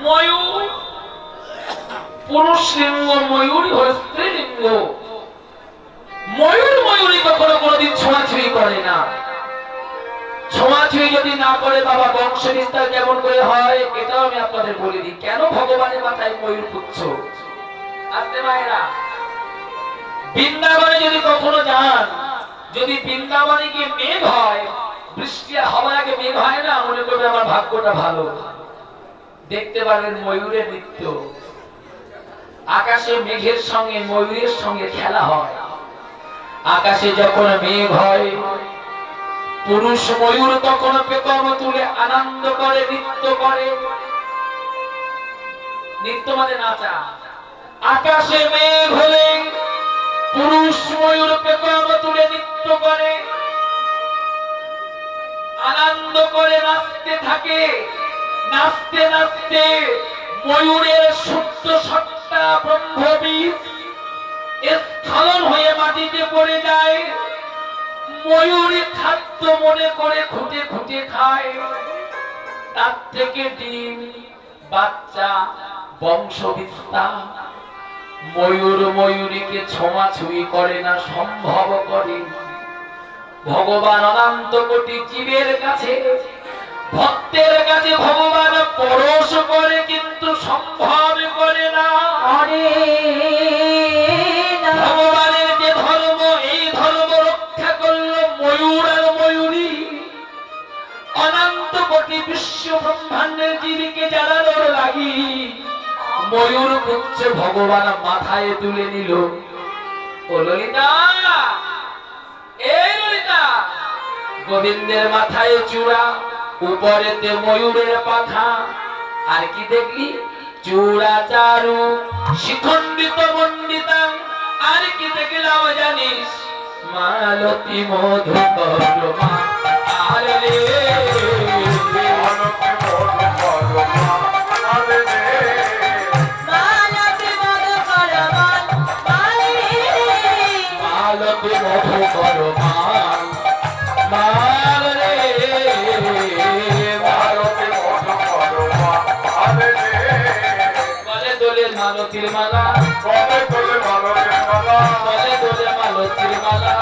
ময়ূর পুরুষ লিঙ্গ, ময়ূরী হল স্ত্রীলিঙ্গ। ময়ূর ময়ূরী কখনো কোনোদিন ছোঁয়াছুঁয়ি করে না। ছোঁয়াছুঁয়ি যদি না করে বাবা, বংশ বিস্তার কেমন করে হয় এটাও আমি আপনাদের বলে দিই। কেন ভগবানের মাথায় ময়ূর পুচ্ছ? আসতে মায়েরা, বৃন্দাবনে যদি কখনো যান, যদি বৃন্দাবনে গিয়ে মেঘ হয়, বৃষ্টি হওয়ার আগে মেঘ হয় না, মনে করবে আমার ভাগ্যটা ভালো। দেখতে পারবেন ময়ূরের নৃত্য। আকাশে মেঘের সঙ্গে ময়ূরের সঙ্গে খেলা হয়। আকাশে যখন মেঘ হয়, পুরুষ ময়ূর তখন পেখম তুলে আনন্দ করে, নৃত্য করে। নৃত্য মানে নাচা। আকাশে মেঘ হলে পুরুষ ময়ূর পেখম তুলে নৃত্য করে, আনন্দ করে নাচতে থাকে। নাচতে নাচতে ময়ূরের সুপ্ত সত্তা ব্রহ্মবীজ স্খলন হয়ে মাটিতে পড়ে যায়। ময়ূরী খাদ্য মনে করে খুঁটে খুঁটে খায়। তার থেকে ডিম, বাচ্চা, বংশ বিস্তার। ময়ূর ময়ূরীকে ছোঁয়াছুঁয়ি করে না, সম্ভব করে। ভগবান অনন্ত কোটি জীবের কাছে, ভক্তের কাছে ভগবান পরশ করে, কিন্তু সম্ভব করে না। ভগবানের যে ধর্ম, এই ধর্ম রক্ষা করলো ময়ূর আর ময়ূরী। অনন্ত কোটি বিশ্ব ব্রহ্মাণ্ডের জীবকে জানানোর লাগি ময়ূর পুচ্ছ ভগবান মাথায় তুলে নিল। ও ললিতা, এই ললিতা, গোবিন্দের মাথায় চূড়া, উপরেতে ময়ূরের পাখা। আর কি দেখলি? চূড়া চারু শিখণ্ডিত মণ্ডিতা। আর কি দেখলাম জানিস? মালতী মধুকর মা। আর রে মালতী মধুকর মা, আর রে মালতী মধুকর মা, মালতী মধুকর মা, মাল রে মালতী মধুকর মা, আর রে বলে দোলে মালতীর মালা, বলে দোলে মালতীর মালা, বলে দোলে মালতীর মালা,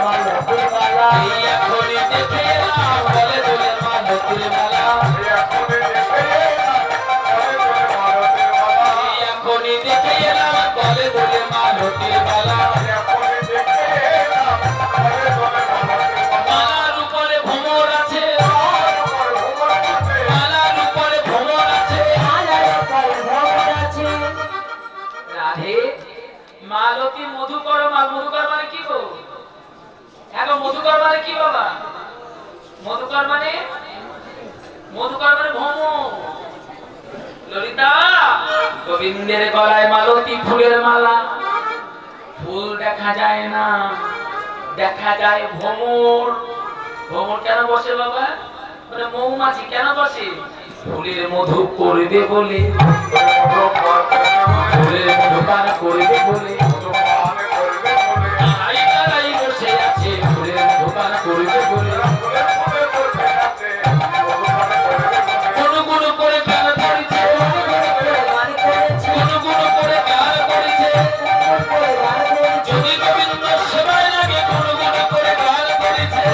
মালতীর মালা। এই এখনই দেখে এলাম, বলে দোলে মালতীর মালা, এখনই দেখে এলাম, বলে দোলে মালতীর মালা, এখনই দেখে এলাম, বলে দোলে মালতীর মালা, এখনই দেখে এলাম, বলে দোলে মালতীর মালা। মালার উপরে ভ্রমর আছে, মালার উপরে ভ্রমর আছে, মালার উপরে ভ্রমর আছে। রাধে, মালতী মধুকর মা। মধুকর মানে কি গো? এখন মধুকর মানে কি বাবা? মধুকর মানে, মধুকর মানে ভ্রমর। ললিতা, গোবিন্দের গলায় মালতী ফুলের মালা। ফুল দেখা যায় না, দেখা যায় ভ্রমর। ভ্রমর কেন বসে বাবা? মানে মৌমাছি কেন বসে? ফুলের মধু করবে বলে, ফুলের মধু পান করবে বলে। তারাই তারাই বসে আছে, ফুলের মধু পান করবে বলে। গুনু গুনু করে গান করেছে, গুনু গুনু করে গান করেছে। যদি গোবিন্দ সেবায় লাগে, গুনু গুনু করে গান করেছে।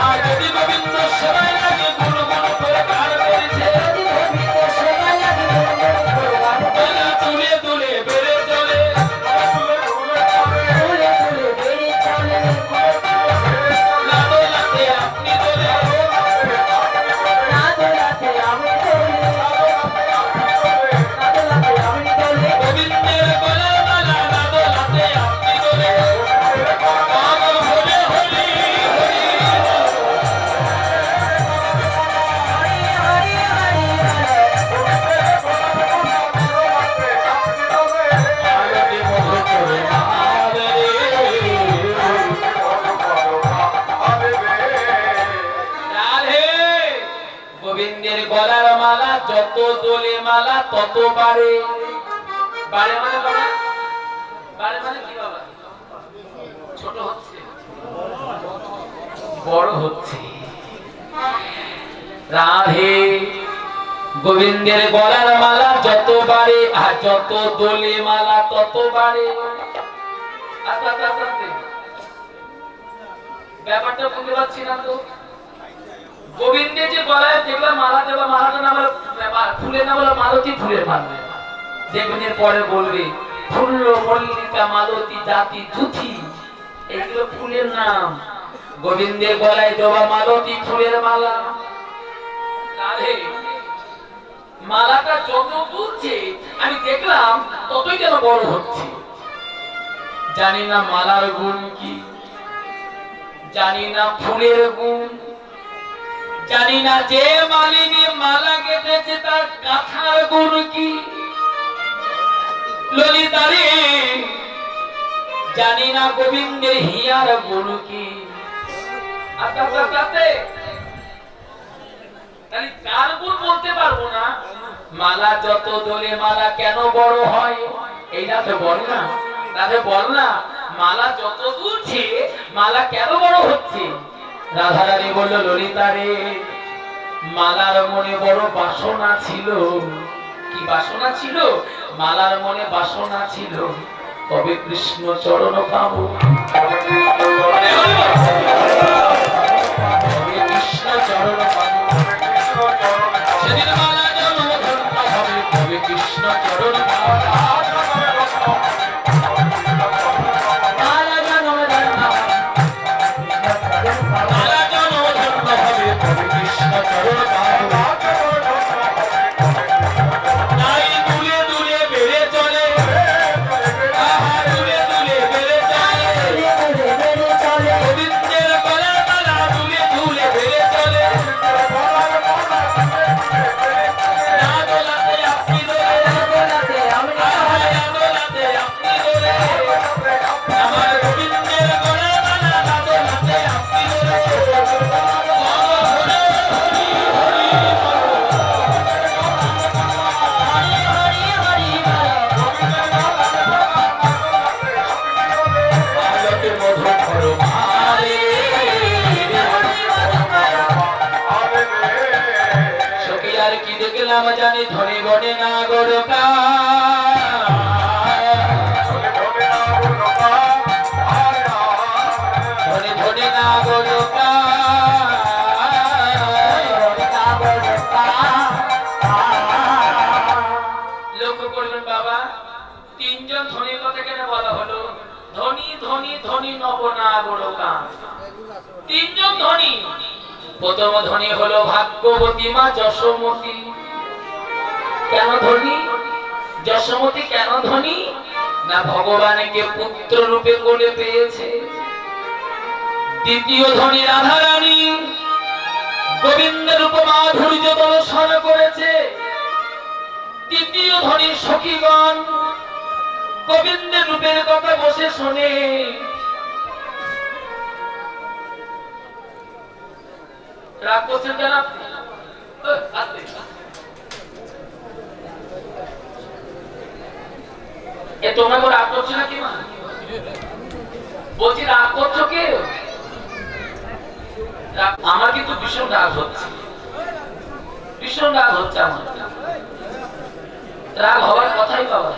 আর যদি গোবিন্দ সেবায় লাগে, গুনু গুনু করে গান করেছে। গলা তুলে তুলে বেড়ে চলে, লাদোলাতে আপনি দোলে, গোবিন্দের গলার মালা, লাদোলাতে আপনি দোলে। পাগল হলে হরি হরি, মালতী মধুকর মা রে। রাধে, গোবিন্দের গলার মালা যত দোলে মালা তত বাড়ে। বাড়ে মানে বাবা, বাড়ে মানে কি বাবা? ছোট হচ্ছে, বড় হচ্ছে। রাধে গোবিন্দের গলার মালা যত বাড়ে আর যত দোলে মালা তত বাড়ে। আস্তে আস্তে আস্তে আস্তে ব্যাপারটা বুঝতে পারছি না তো। গোবিন্দের যে গলায় দেখলাম মালা দেবা, মালাটা না ফুলের না বলে মালতী ফুলের মালা। দেখবেন এর পরে বলবে ফুল্ল মল্লিকা মালতী জাতি জুথি, এগুলো ফুলের নাম। গোবিন্দের গলায় দেওয়া মালতী ফুলের মালা। রাধে মালাটা যত তুলছে আমি দেখলাম ততই যেন বড় হচ্ছে। জানি না মালার গুণ কি, জানি না ফুলের গুণ, জানি না যে মালিনী মালা গেঁথেছে তার কাঁথার গুণ কি। ললিতারে জানি না গোবিন্দের হিয়ার গুণ কি। আস্তে আস্তে আস্তে আস্তে তাহলে কার গুণ বলতে পারবো না। মালা যত দোলে মালা কেন বড় হয় এইটা তো বল না। তাহলে বল না মালা যত দুলছে মালা কেন বড় হচ্ছে। রাধারানী বলল ললিতা রে মালার মনে বড় বাসনা ছিল। কি বাসনা ছিল? মালার মনে বাসনা ছিল তবে কৃষ্ণ চরণ পাবো, তবে কৃষ্ণ চরণ পাবো। সেদিন মালা জন্ম ধন্য হবে তবে কৃষ্ণ চরণ পাবো। জানি ধরে বনে না গোরকা, ধরে ধরে না গোরকা। লক্ষ্য করবেন বাবা, তিনজন ধনীর কথা কেন বলা হলো? ধনী ধনী ধনী নব না গোরকা। তিনজন ধনী। প্রথম ধনী হলো ভাগ্যবতী মা যশোমতী। কেন ধনী? যশোমতী কেন ধনী? না ভগবানকে পুত্র রূপে কোলে পেয়েছে। দ্বিতীয় ধনী রাধারানী, গোবিন্দের উপমাধুর্য দর্শন করেছে। তৃতীয় ধনী সখীগণ, গোবিন্দের রূপের কথা বসে শোনে। রাগ করছেন কেন? তোমরা রাগ করছো না কি? বলছি রাগ করছো কে? আমার কিন্তু ভীষণ রাগ হচ্ছে, ভীষণ রাগ হচ্ছে আমার। রাগ হওয়ার কথাই বাবা।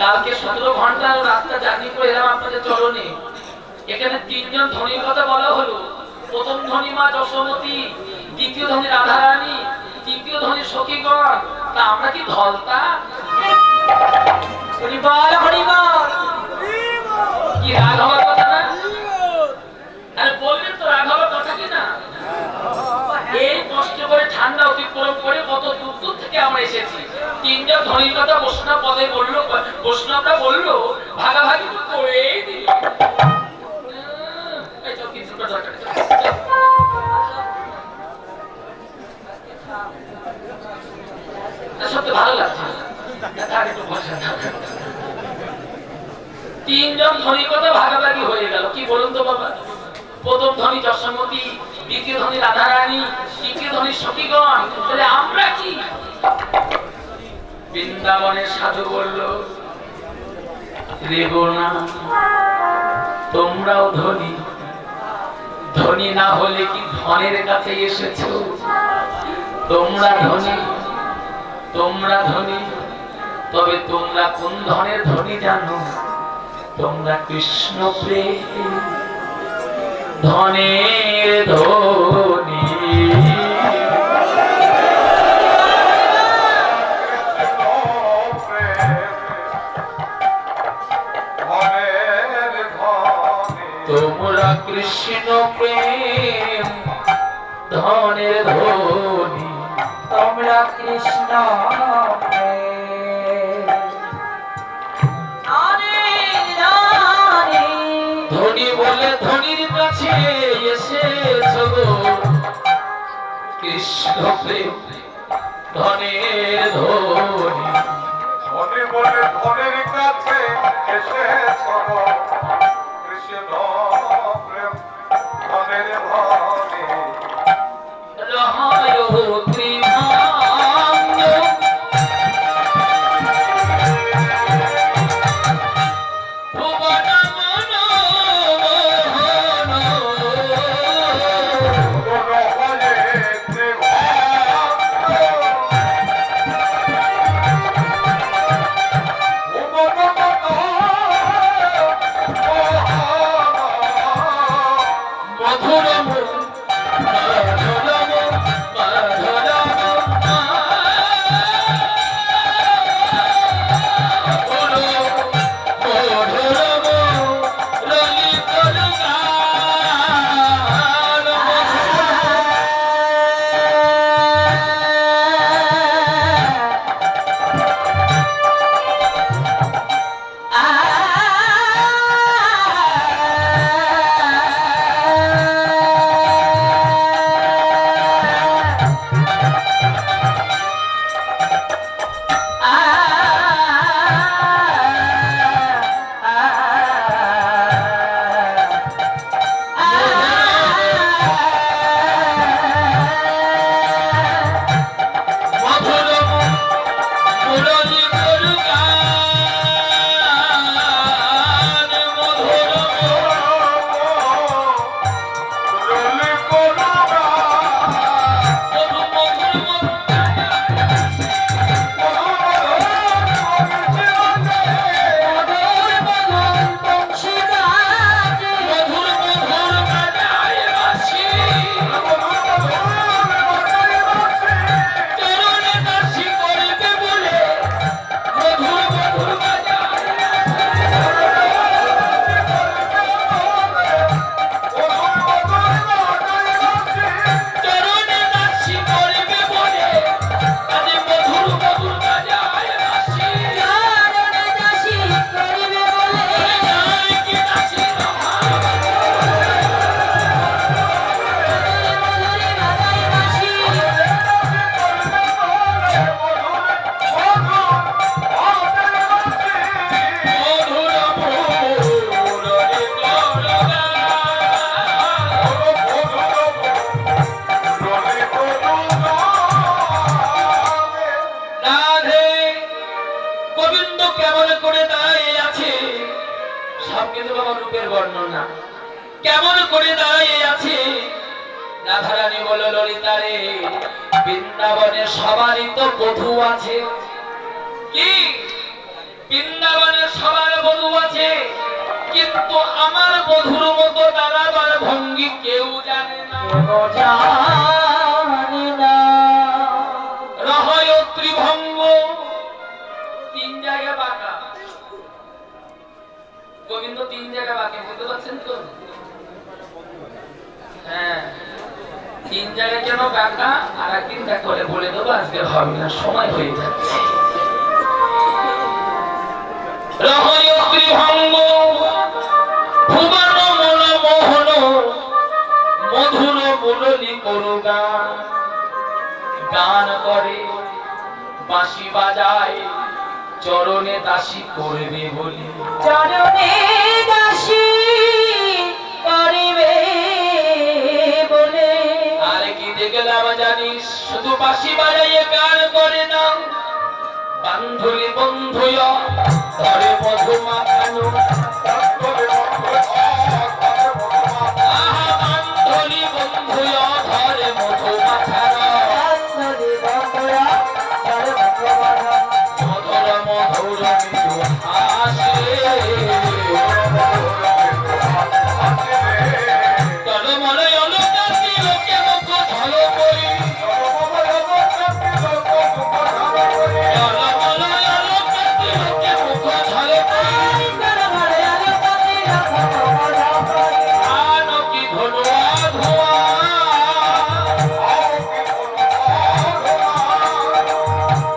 কালকে 17 ঘন্টা রাস্তা জার্নি করে এলাম আপনাদের চরণে। এখানে তিনজন ধনীর কথা বলা হলো। প্রথম ধনী মা যশোমতী, দ্বিতীয় ধনী রাধারানী, তৃতীয় ধনী সখীগণ। তা আমরা কি ধলতা? কি রাগ হওয়ার কথা না? আরে বলবেন তো রাগ হওয়ার কথা কি না? এই কষ্ট করে ঠান্ডা অতিক্রম করে কত দূর দূর থেকে আমরা এসেছি। তিনজন ধনীর কথা বৈষ্ণব পদে বললো, বৈষ্ণবরা বললো ভাগাভাগি তো করেই দিল। সত্যি ভালো লাগছে। তিনজন ধনীর কথা ভাগাভাগি হয়ে গেল। কি বলুন তো বাবা? প্রথম ধনী যশোমতী, দ্বিতীয় ধনী রাধারানী, তৃতীয় ধনী সখীগণ। তাহলে আমরা কি? বৃন্দাবনের সাধু বলল রেগো না, তোমরাও ধনী, ধনী না হলে কি ধনের কাছে এসেছো? তোমরা ধনী, তোমরা ধনী, তবে তোমরা কোন ধনের ধনী জানো? তোমরা কৃষ্ণ প্রেম ধনের ধনী। তোমরা কৃষ্ণ প্রেম ধনের ধনী, তোমরা কৃষ্ণ ধনী বলে ধনীর কাছে এসেছো গো। কৃষ্ণ প্রেম ধনের ধনী, ধনী বলে ধনের কাছে এসেছো গো। কৃষ্ণ প্রেম ধনের ধনী। রহায় ত্রিভাঙ্গ ভুবন মনোমোহন। রহয়ে ত্রিভাঙ্গ ভুবন মনোমোহন। মধুর মধুরম মধুরম মধুরম ললিত গান। মধুরম মুরলী গান। মধু মধুর মধুর মধুর বাজায় বাঁশি। চরণে দাসী করবে বলে মধুর মধুর বাজায়। চরণে দাসী করবে বলে আজ মধুর মধুর বাজায় বাঁশি। গায় কি দাসী রমা। মধুর মুরলী রাধে গোবিন্দ কেমন করে দাঁড়িয়ে আছে? সব কিন্তু বাবা রূপের বর্ণনা। কেমন করে দাঁড়িয়ে আছে? রাধারানী বলল, ললিতা রে, বৃন্দাবনে সবারই তো বধূ আছে। কি? বৃন্দাবনে সবার বধূ আছে, কিন্তু আমার বধূর মতো দাঁড়াবার ভঙ্গি কেউ জানে না। রহয় ত্রিভঙ্গ, তিন জায়গায় বাঁকা। গোবিন্দ তিন জায়গায় বাঁকে, বুঝতে পারছেন তো? হ্যাঁ, তিন জায়গায় কেন বাঁকা আর একদিন দেখা করে বলে দেবো, আজকে হবে না, সময় হয়ে যাচ্ছে। রহয় ত্রিভঙ্গ ভুবন মনোমোহন মধুর মুরলী করু গান। গান করে বাঁশি বাজায় চরণে দাসী করবে বলে। চরণে দাসী করিবে বলে। আর কি দেখলাম জানিস? শুধু বাঁশি বাজাইয়ে গান করে না, বান্ধবী বন্ধুয় ধরে মধু মাখানো। আহা বান্ধবী ভুয় ধরে মধু মাথারা চান্দনি বন্ধুরা তার মুখবাধা মধুর মধুর মৃদু হাসে তলমলে অলকাতি লোকে মুখ ঝালো করি তলমলে অলকাতি লোকে মুখ ঝালো করি তার ঘরে আলো পাতি রাখা বাধা করি প্রাণ কি ধনুয়া ধোয়া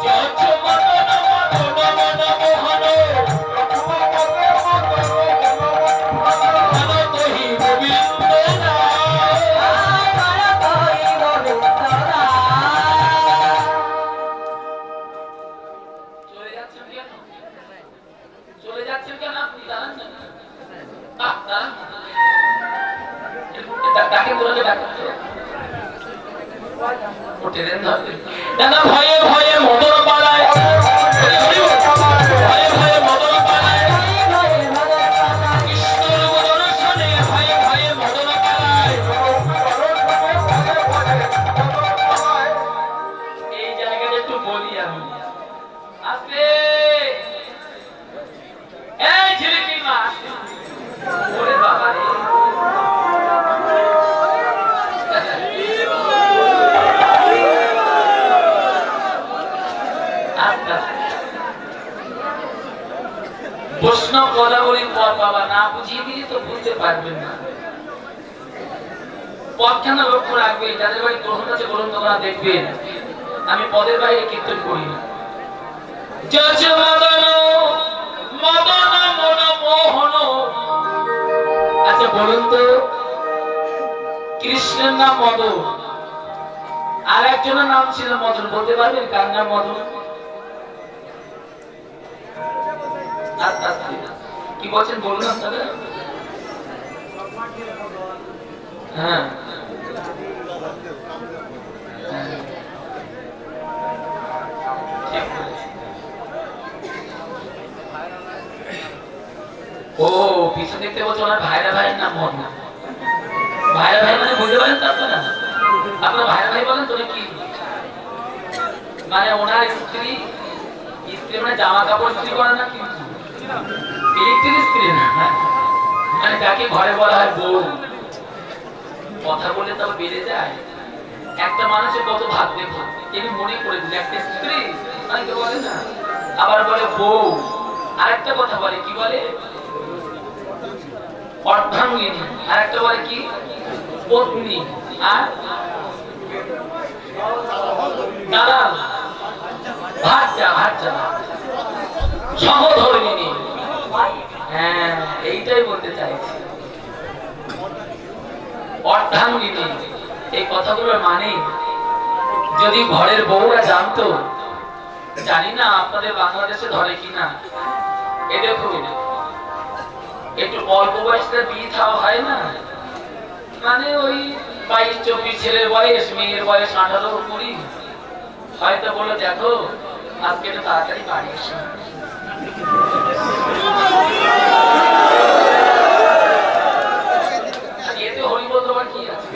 যত মদন মদন মন মোহন মন কহি গোবিন্দ আয় মারা কই গোবিন্দরা চলে যাচ্ছেন কেন চলে যাচ্ছেন কেন আপনি দাঁড়ান না দাঁড়ান ডাকে বলে ডাকেন উঠে দেন না ভয়ে ভয়ে মদন পালায় ভয়ে ভয়ে মদন পালায় ভয়ে ভয়ে ভগত পাতা কৃষ্ণর দর্শনে ভয়ে ভয়ে মদন পালায় এই জায়গাটা একটু বলি আমি আস্তে এই ঝিলিকি মা ওরে বাবা রে আস্তে আস্তে। বৈষ্ণব গদাবলীর পথ বাবা না বুঝিয়ে দিলে তো বুঝতে পারবেন না পথখানা লক্ষ্য রাখবে যাদের বাড়ি গ্রহণ আছে গ্রহণ তোমরা দেখবেন আমি পদের বাইরে কীর্তন করি না যজ মদন মদন মন মোহন আচ্ছা বলুন তো কৃষ্ণের নাম মদন আর একজনের নাম ছিল মদন বলতে পারবেন কার নাম মদন আস্তে আস্তে কি বলছেন বলুন আপনারা হ্যাঁ ঠিক বলেছেন। ও পিছন দেখতে বলছে ওনার ভাইরা ভাইয়ের নাম মদন ভাইরা ভাই মানে বুঝতে পারেন তো আপনারা আপনার ভাইরা ভাই বলেন তোরা কি মানে ওনার স্ত্রী স্ত্রী মানে জামা কাপড় স্ত্রী করে না কিন্তু ইলেকট্রিক স্ত্রী না মানে যাকে ঘরে বলা হয় বউ কথা বলে তবে বেড়ে যায় একটা মানুষের কত ভাগ দেখো তিনি মনে করে দিল একটা স্ত্রী মানে কেউ বলে না আবার বলে বউ আরেকটা কথা বলে কি বলে অর্ধাঙ্গিনী আরেকটা বলে কি পত্নী আর দালাল ভাজ্জা ভাজ্জা সহধর্মিনী হ্যাঁ এইটাই বলতে চাইছি অর্ধাঙ্গিনী এই কথাগুলোর মানে যদি ঘরের বউরা জানতো জানি না আপনাদের বাংলাদেশে ধরে কিনা এ দেখুন একটু অল্প বয়সে বিয়ে খাওয়া হয় না মানে ওই 22-24 ছেলের বয়স মেয়ের বয়স 18-20 হয়তো বলে দেখো আজকে একটু তাড়াতাড়ি বাড়ি এসো এতে হরি বলতে পার কি আছে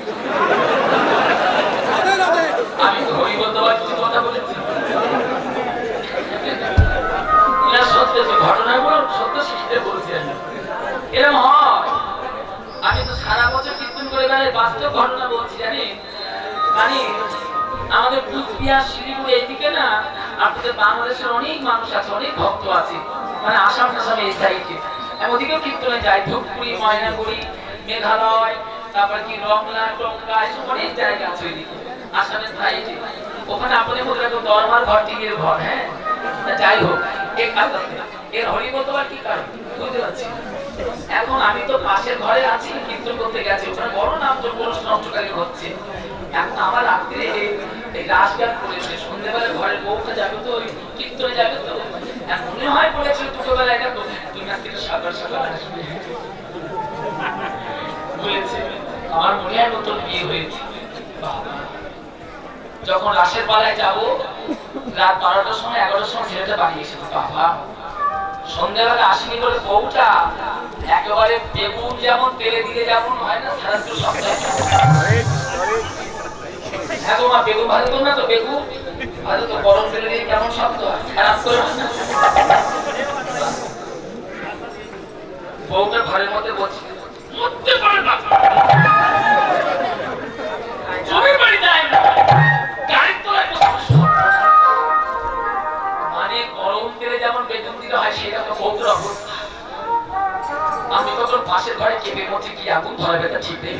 আমি তো হরি বলতে পার কিছু কথা বলেছি না সত্য যে ঘটনাগুলো সত্য শিখতে বলছি আমি এরকম হয় আমি তো সারা বছর কীর্তন করে বেড়াই বাস্তব ঘটনা বলছি জানি মানে আমাদের কুচবিহার শিলিগুড়ি এইদিকে না আপনাদের বাংলাদেশের অনেক মানুষ আছে অনেক ভক্ত আছে মানে আসাম টাসাম এই সাইডে ওদিকেও কীর্তনে যায় ধূপগুড়ি ময়নাগুড়ি মেঘালয় তারপর কি রংলা টঙ্কা এসব অনেক জায়গা আছে ওইদিকে আসামের সাইডে ওখানে আপনাদের মধ্যে একটা দরবার ঘর টিকির ঘর হ্যাঁ যাই হোক এক আস্তে এর হরি বলতে পার কি কারণ বুঝতে পারছি এখন আমি তো পাশের ঘরে আছি কীর্তন করতে গেছি ওখানে বড় নাম তো অনুষ্ঠানকারী হচ্ছে এখন আমার রাত্রে এই রাসগান করেছে সন্ধ্যেবেলা ঘরের বউটা যাবে তো ওই কীর্তনে যাবে তো মনে হয় বলেছিল দুটোবেলা এটা তুমি আজকে সকাল সকাল আসবে বলেছে আমার মনে হয় নতুন বিয়ে হয়েছে যখন রাসের পালায় যাবো রাত 12টার সময় 11টার সময় ছেলেটা বাড়ি এসেছে বাবা সন্ধ্যাবেলা আসেনি বলে বউটা একেবারে বেগুন যেমন তেলে দিলে যেমন হয় না সারা সপ্তাহে হ্যাঁ গো মা, বেগুন ভালো তো না তো, বেগুন ভালো তো, গরম তেলে দিয়ে কেমন শব্দ হয়, খারাপ করে বউটা ঘরের মধ্যে বলছে মরতে পারে না, জমির বাড়ি যায় না, গাড়ির তলায় বসে। মানে গরম তেলে যেমন বেগুন দিতে হয় সেরকম বউটার অবস্থা। আমি তখন পাশের ঘরে কেঁপে মরছি, কি আগুন ধরাবে তা ঠিক নেই।